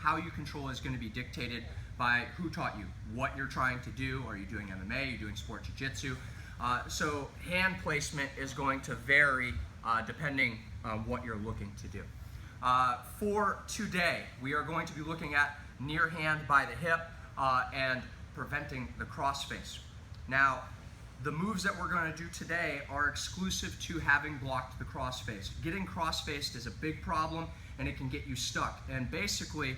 how you control is going to be dictated by who taught you, what you're trying to do. Are you doing MMA? Are you doing sport jiu-jitsu? So hand placement is going to vary depending on what you're looking to do. For today, we are going to be looking at near hand by the hip and preventing the crossface. Now, the moves that we're going to do today are exclusive to having blocked the crossface. Getting crossfaced is a big problem, and it can get you stuck. And basically,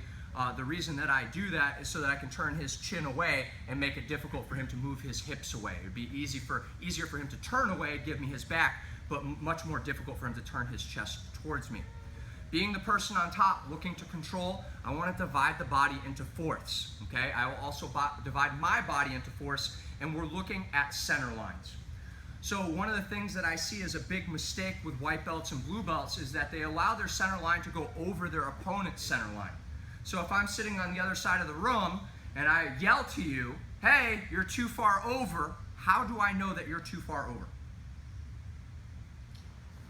the reason that I do that is so that I can turn his chin away and make it difficult for him to move his hips away. It would be easier for him to turn away, give me his back, but much more difficult for him to turn his chest towards me. Being the person on top looking to control, I want to divide the body into fourths. Okay? I will also divide my body into fourths, and we're looking at center lines. So one of the things that I see as a big mistake with white belts and blue belts is that they allow their center line to go over their opponent's center line. So if I'm sitting on the other side of the room and I yell to you, hey, you're too far over, how do I know that you're too far over?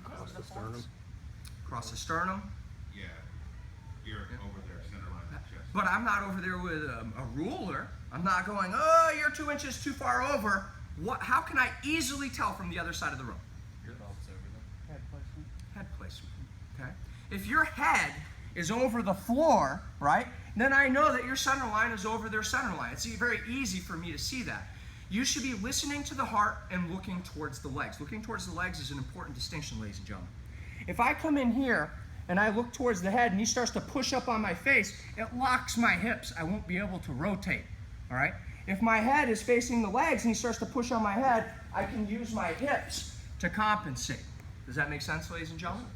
Across the sternum. Across the sternum? Yeah, you're over there, center line of the chest. But I'm not over there with a ruler. I'm not going, oh, you're 2 inches too far over. How can I easily tell from the other side of the room? Your belt's over there. Head placement. Head placement, okay? If your head is over the floor, right, then I know that your center line is over their center line. It's very easy for me to see that. You should be listening to the heart and looking towards the legs. Looking towards the legs is an important distinction, ladies and gentlemen. If I come in here and I look towards the head and he starts to push up on my face, it locks my hips. I won't be able to rotate, all right? If my head is facing the legs and he starts to push on my head, I can use my hips to compensate. Does that make sense, ladies and gentlemen?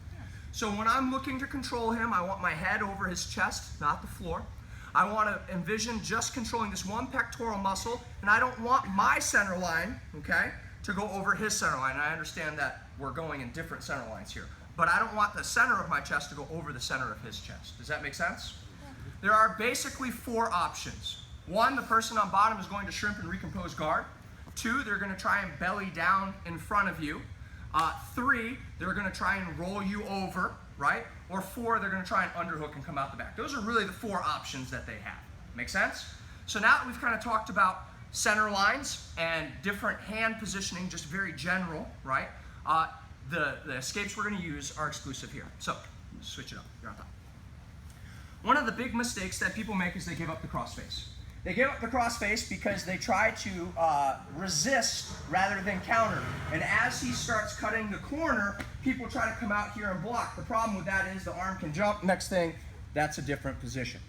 So when I'm looking to control him, I want my head over his chest, not the floor. I want to envision just controlling this one pectoral muscle, and I don't want my center line, okay, to go over his center line. And I understand that we're going in different center lines here. But I don't want the center of my chest to go over the center of his chest. Does that make sense? There are basically 4 options. 1, the person on bottom is going to shrimp and recompose guard. 2, they're going to try and belly down in front of you. 3, they're going to try and roll you over, right? Or 4, they're going to try and underhook and come out the back. Those are really the 4 options that they have. Make sense? So now that we've kind of talked about center lines and different hand positioning, just very general, right? The escapes we're going to use are exclusive here. So, switch it up. You're on top. One of the big mistakes that people make is they give up the crossface. They give up the crossface because they try to resist rather than counter. And as he starts cutting the corner, people try to come out here and block. The problem with that is the arm can jump. Next thing, that's a different position.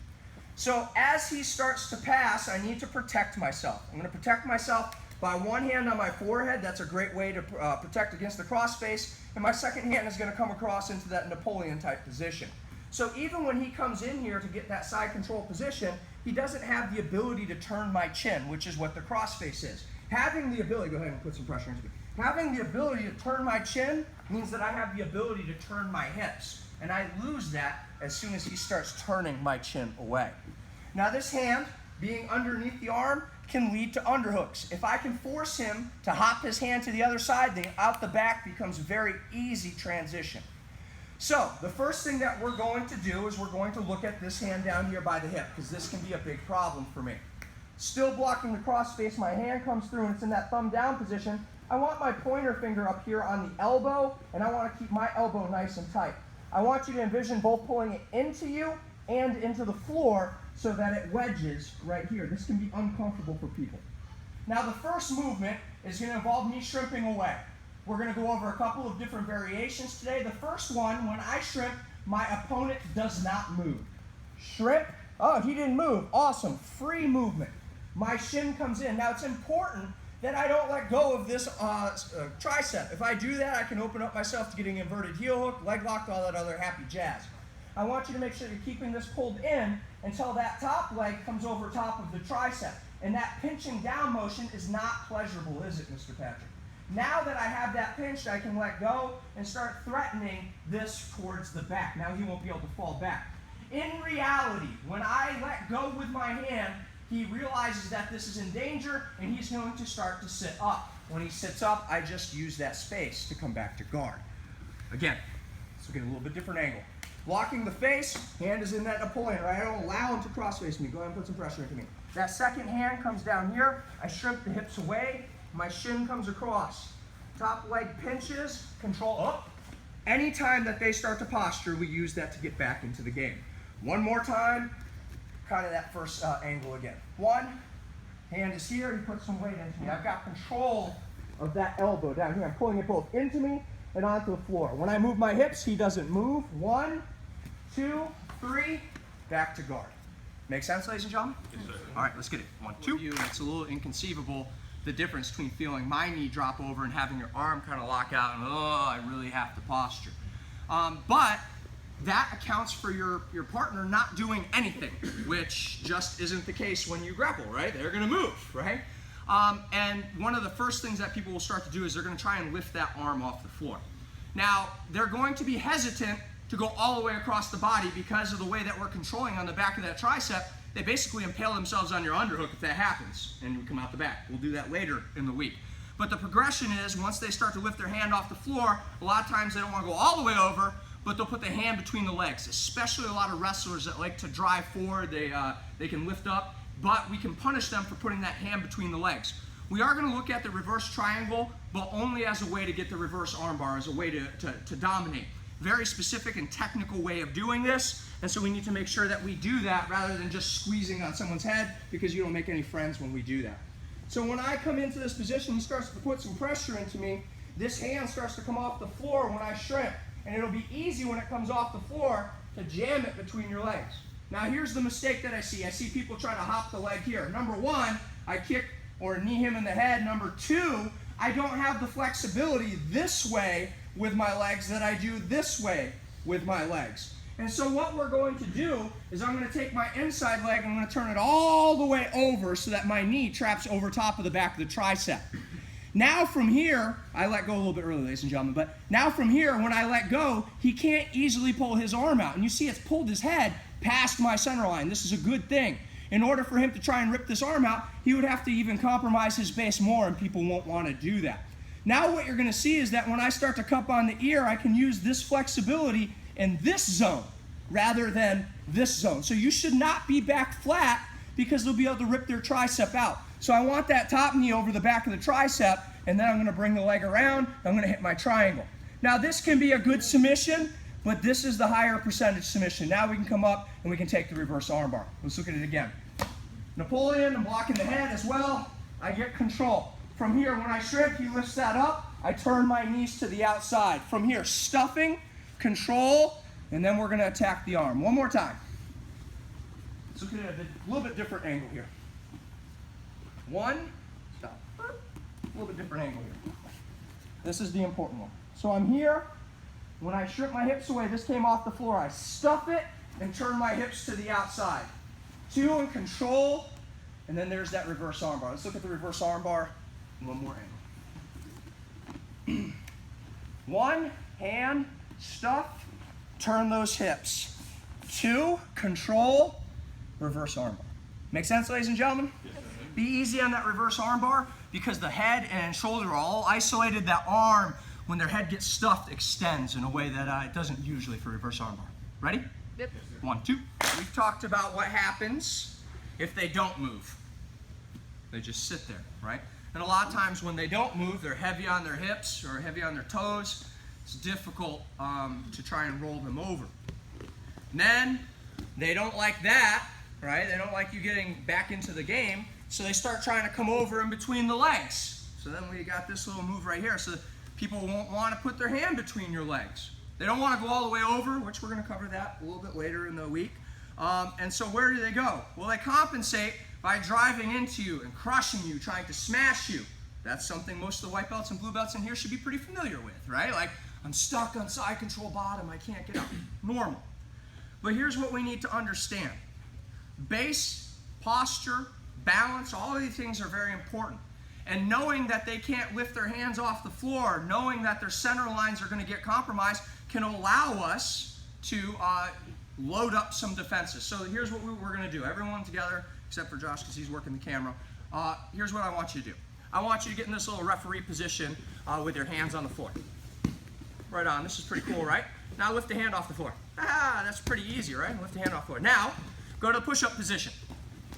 So as he starts to pass, I need to protect myself. I'm going to protect myself by one hand on my forehead. That's a great way to protect against the crossface. And my second hand is going to come across into that Napoleon type position. So even when he comes in here to get that side control position, he doesn't have the ability to turn my chin, which is what the crossface is. Having the ability, go ahead and put some pressure into me. Having the ability to turn my chin means that I have the ability to turn my hips. And I lose that as soon as he starts turning my chin away. Now this hand, being underneath the arm, can lead to underhooks. If I can force him to hop his hand to the other side, then out the back becomes a very easy transition. So the first thing that we're going to do is we're going to look at this hand down here by the hip, because this can be a big problem for me. Still blocking the crossface, my hand comes through and it's in that thumb down position. I want my pointer finger up here on the elbow, and I want to keep my elbow nice and tight. I want you to envision both pulling it into you and into the floor so that it wedges right here. This can be uncomfortable for people. Now the first movement is going to involve me shrimping away. We're going to go over a couple of different variations today. The first one, when I shrimp, my opponent does not move. Shrimp, oh, he didn't move. Awesome, free movement. My shin comes in. Now it's important that I don't let go of this tricep. If I do that, I can open up myself to getting inverted heel hook, leg lock, all that other happy jazz. I want you to make sure you're keeping this pulled in until that top leg comes over top of the tricep. And that pinching down motion is not pleasurable, is it, Mr. Patrick? Now that I have that pinched, I can let go and start threatening this towards the back. Now he won't be able to fall back. In reality, when I let go with my hand, he realizes that this is in danger, and he's going to start to sit up. When he sits up, I just use that space to come back to guard. Again, let's look at a little bit different angle. Blocking the face, hand is in that Napoleon, right? I don't allow him to cross face me. Go ahead and put some pressure into me. That second hand comes down here. I shrimp the hips away. My shin comes across. Top leg pinches, control up. Anytime that they start to posture, we use that to get back into the game. One more time, kind of that first angle again. One, hand is here, he puts some weight into me. I've got control of that elbow down here. I'm pulling it both into me and onto the floor. When I move my hips, he doesn't move. 1, 2, 3, back to guard. Make sense, ladies and gentlemen? Yes, sir. All right, let's get it. 1, 2. It's a little inconceivable, the difference between feeling my knee drop over and having your arm kind of lock out and, oh, I really have to posture. But that accounts for your partner not doing anything, which just isn't the case when you grapple, right? They're going to move, right? And one of the first things that people will start to do is they're going to try and lift that arm off the floor. Now, they're going to be hesitant to go all the way across the body because of the way that we're controlling on the back of that tricep. They basically impale themselves on your underhook if that happens, and we come out the back. We'll do that later in the week. But the progression is once they start to lift their hand off the floor, a lot of times they don't want to go all the way over, but they'll put the hand between the legs, especially a lot of wrestlers that like to drive forward. They can lift up, but we can punish them for putting that hand between the legs. We are going to look at the reverse triangle, but only as a way to get the reverse armbar, as a way to dominate. Very specific and technical way of doing this, and so we need to make sure that we do that rather than just squeezing on someone's head, because you don't make any friends when we do that. So when I come into this position, he starts to put some pressure into me. This hand starts to come off the floor when I shrimp, and it'll be easy when it comes off the floor to jam it between your legs. Now here's the mistake that I see. I see people try to hop the leg here. Number one, I kick or knee him in the head. Number two, I don't have the flexibility this way with my legs that I do this way with my legs. And so what we're going to do is I'm going to take my inside leg and I'm going to turn it all the way over so that my knee traps over top of the back of the tricep. Now from here, I let go a little bit early, ladies and gentlemen, but now from here, when I let go, he can't easily pull his arm out. And you see it's pulled his head past my center line. This is a good thing. In order for him to try and rip this arm out, he would have to even compromise his base more, and people won't want to do that. Now what you're going to see is that when I start to cup on the ear, I can use this flexibility in this zone rather than this zone. So you should not be back flat because they'll be able to rip their tricep out. So I want that top knee over the back of the tricep, and then I'm going to bring the leg around, and I'm going to hit my triangle. Now this can be a good submission, but this is the higher percentage submission. Now we can come up and we can take the reverse armbar. Let's look at it again. Napoleon, I'm blocking the head as well. I get control. From here, when I shrimp, he lifts that up. I turn my knees to the outside. From here, stuffing, control, and then we're going to attack the arm. One more time. Let's look at it at a little bit different angle here. One, stop. A little bit different angle here. This is the important one. So I'm here. When I strip my hips away, this came off the floor. I stuff it and turn my hips to the outside. Two, and control, and then there's that reverse armbar. Let's look at the reverse armbar. One more angle. One, hand, stuff, turn those hips. Two, control, reverse armbar. Make sense, ladies and gentlemen? Yes, sir. Be easy on that reverse armbar because the head and shoulder are all isolated. That arm, when their head gets stuffed, extends in a way that it doesn't usually for reverse armbar. Ready? Yep. 1, 2. We've talked about what happens if they don't move. They just sit there, right? And a lot of times when they don't move, they're heavy on their hips or heavy on their toes. It's difficult to try and roll them over. And then they don't like that, right? They don't like you getting back into the game, so they start trying to come over in between the legs. So then we got this little move right here. So people won't want to put their hand between your legs. They don't want to go all the way over, which we're going to cover that a little bit later in the week. And so where do they go? Well, they compensate by driving into you and crushing you, trying to smash you. That's something most of the white belts and blue belts in here should be pretty familiar with, right? Like, I'm stuck on side control bottom, I can't get up. Normal. But here's what we need to understand. Base, posture, balance, all of these things are very important. And knowing that they can't lift their hands off the floor, knowing that their center lines are going to get compromised, can allow us to load up some defenses. So here's what we're going to do. Everyone together, except for Josh because he's working the camera. Here's what I want you to do. I want you to get in this little referee position with your hands on the floor. Right on. This is pretty cool, right? Now lift the hand off the floor. Ah, that's pretty easy, right? Lift the hand off the floor. Now, go to the push-up position,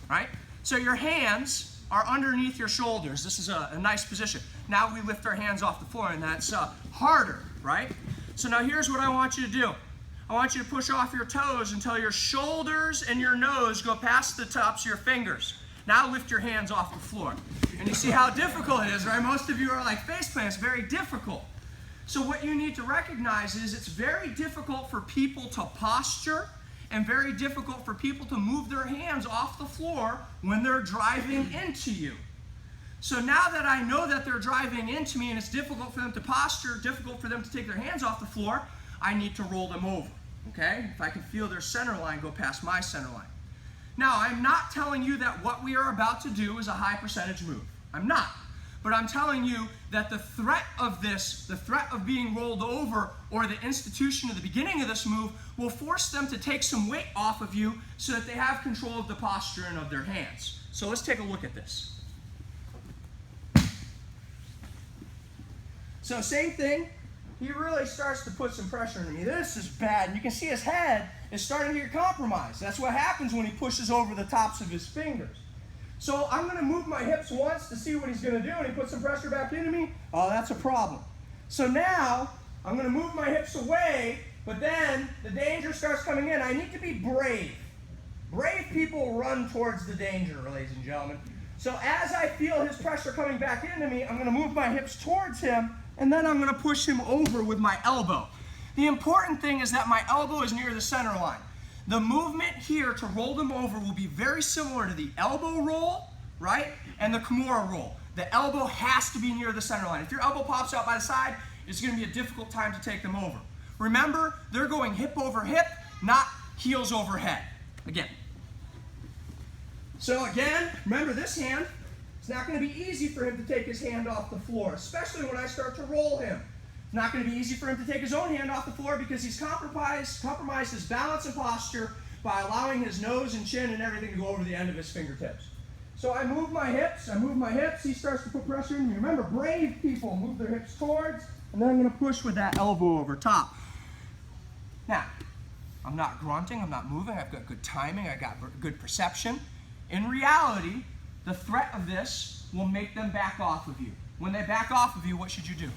right? So your hands are underneath your shoulders. This is a nice position. Now we lift our hands off the floor, and that's harder, right? So now here's what I want you to do. I want you to push off your toes until your shoulders and your nose go past the tops of your fingers. Now lift your hands off the floor. And you see how difficult it is, right? Most of you are like face plants, very difficult. So what you need to recognize is it's very difficult for people to posture and very difficult for people to move their hands off the floor when they're driving into you. So now that I know that they're driving into me and it's difficult for them to posture, difficult for them to take their hands off the floor, I need to roll them over, okay? If I can feel their center line go past my center line. Now, I'm not telling you that what we are about to do is a high percentage move. I'm not. But I'm telling you that the threat of this, the threat of being rolled over, or the institution of the beginning of this move will force them to take some weight off of you so that they have control of the posture and of their hands. So let's take a look at this. So same thing, he really starts to put some pressure on me. This is bad, and you can see his head is starting to get compromised. That's what happens when he pushes over the tops of his fingers. So I'm going to move my hips once to see what he's going to do, and he puts some pressure back into me. Oh, that's a problem. So now I'm going to move my hips away, but then the danger starts coming in. I need to be brave. Brave people run towards the danger, ladies and gentlemen. So as I feel his pressure coming back into me, I'm going to move my hips towards him, and then I'm going to push him over with my elbow. The important thing is that my elbow is near the center line. The movement here to roll them over will be very similar to the elbow roll, right, and the Kimura roll. The elbow has to be near the center line. If your elbow pops out by the side, it's going to be a difficult time to take them over. Remember, they're going hip over hip, not heels over head. Again. So again, remember this hand, it's not going to be easy for him to take his hand off the floor, especially when I start to roll him. It's not going to be easy for him to take his own hand off the floor because he's compromised his balance and posture by allowing his nose and chin and everything to go over the end of his fingertips. So I move my hips, he starts to put pressure in me. Remember, brave people move their hips towards, and then I'm going to push with that elbow over top. Now, I'm not grunting, I'm not moving, I've got good timing, I've got good perception. In reality, the threat of this will make them back off of you. When they back off of you, what should you do?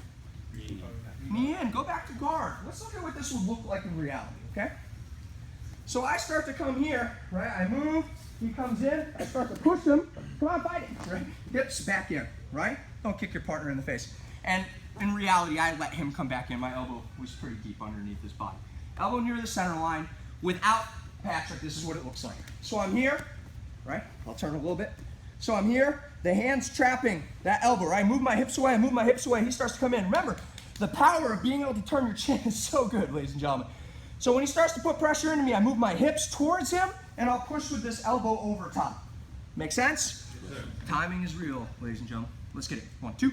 Knee in, go back to guard. Let's look at what this would look like in reality, okay? So I start to come here, right? I move, he comes in, I start to push him. Come on, fight it, right? Hips back in, right? Don't kick your partner in the face. And in reality, I let him come back in. My elbow was pretty deep underneath his body. Elbow near the center line. Without Patrick, this is what it looks like. So I'm here, right? I'll turn a little bit. So I'm here, the hand's trapping that elbow, right? I move my hips away, he starts to come in. Remember, the power of being able to turn your chin is so good, ladies and gentlemen. So when he starts to put pressure into me, I move my hips towards him, and I'll push with this elbow over top. Make sense? Yes, sir. Timing is real, ladies and gentlemen. Let's get it. 1, 2.